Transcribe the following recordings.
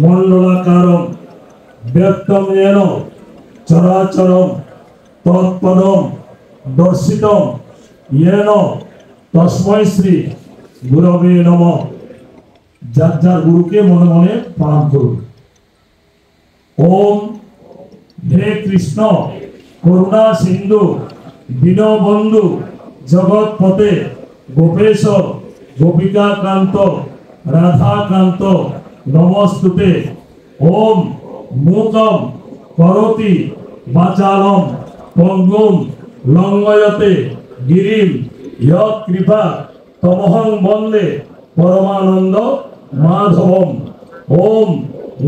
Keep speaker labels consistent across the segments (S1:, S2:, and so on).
S1: মণ্ডলাকারম ব্যক্তম येन চরাচরম তৎপদম দর্শিতম येन তস্मै শ্রী গুরবে নমঃ। যার যার গুরুকে মনে মনে প্রণাম করুন। ओम हे कृष्ण करुणा सिंधु दीनबंधु जगतपते गोपेश गोपिका कांत राधा कांत नमस्तुते। ओम मूकम करोति वाचालम पंगुम लंघयते गिरिम यत्कृपा तमहं वंदे परमानंद माधवम। ओम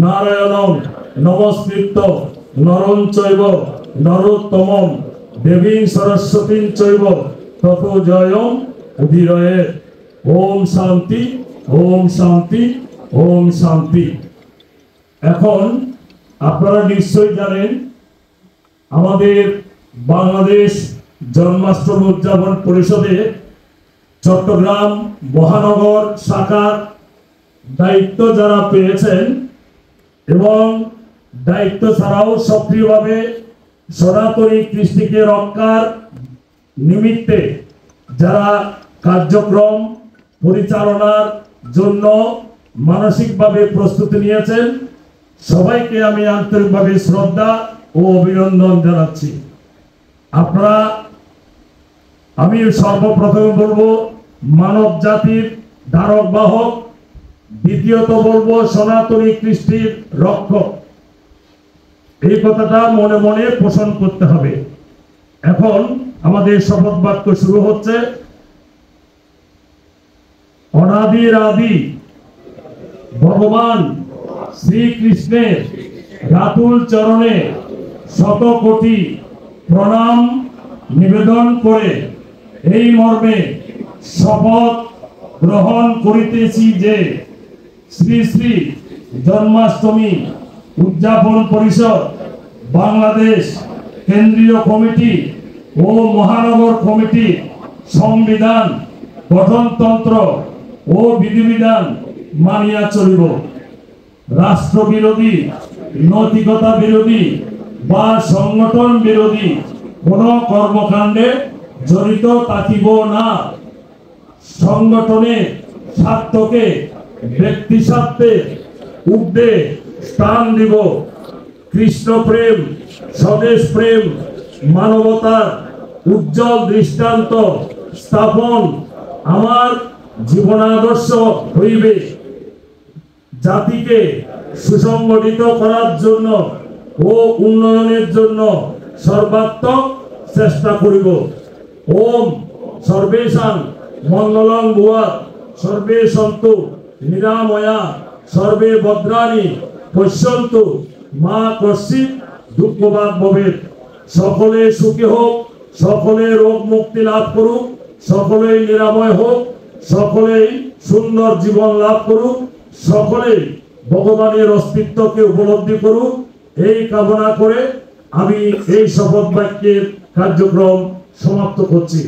S1: नारायणं नमस्कृत्य नरं चैव नरोत्तमं देवीं सरस्वतीं चैव ततो जयं उदीरयेत्। ओम शांति ओम शांति ओम शांति। এখন আপনারা নিশ্চয়ই জানেন আমাদের বাংলাদেশ জন্মাষ্টমী উদযাপন পরিষদে চট্টগ্রাম মহানগর শাখার দায়িত্ব যারা পেয়েছেন এবং দায়িত্ব ছাড়াও সক্রিয়ভাবে সনাতনী কৃষ্টিকে রক্ষার নিমিত্তে যারা কার্যক্রম পরিচালনার জন্য মানসিকভাবে প্রস্তুতি নিয়েছেন সবাইকে আমি আন্তরিকভাবে শ্রদ্ধা ও অভিনন্দন জানাচ্ছি। আপনারা আমি সর্বপ্রথমে বলবো মানব জাতির ধারক বাহক, দ্বিতীয়ত বলবো সনাতনী কৃষ্টির রক্ষক। এই কথাটা মনে মনে পোষণ করতে হবে। এখন আমাদের শপথ বাক্য শুরু হচ্ছে। অনাদির আদি ভগবান শ্রীকৃষ্ণের রাতুল চরণে শত কোটি প্রণাম নিবেদন করে এই মর্মে শপথ গ্রহণ করিতেছি যে শ্রী শ্রী জন্মাষ্টমী উদযাপন পরিষদ বাংলাদেশ কেন্দ্রীয় কমিটি ও মহানগর কমিটি সংবিধান গঠনতন্ত্র ও বিধিবিধান মানিয়া চলিব। রাষ্ট্রবিরোধী নৈতিকতা বিরোধী বা সংগঠন বিরোধী কোন কর্মকাণ্ডে জড়িত থাকিব না। সংগঠনের স্বার্থকে ব্যক্তি স্বার্থে ঊর্ধ্বে স্থান দিব। কৃষ্ণ প্রেম স্বদেশ প্রেম মানবতার উজ্জ্বল দৃষ্টান্ত স্থাপন আমার জীবনাদর্শ হইবে। জাতিকে সুসংগঠিত করার জন্য ও উন্নয়নের জন্য সর্বাত্মক চেষ্টা করিব। ওম সর্বেষাং মঙ্গলং ভুয়াৎ সর্বে সন্তু নিরাময়া সর্বে ভদ্রাণি পশ্যন্তু মা কশ্চিৎ দুঃখভাগ ভবেৎ। সকলে সুখী হোক, সকলে রোগ মুক্তি লাভ করুক, সকলেই নিরাময় হোক, সকলেই সুন্দর জীবন লাভ করুক, সকলেই ভগবানের অস্তিত্বকে উপলব্ধি করুক, এই কামনা করে আমি এই শপথ বাক্যের কার্যক্রম সমাপ্ত করছি।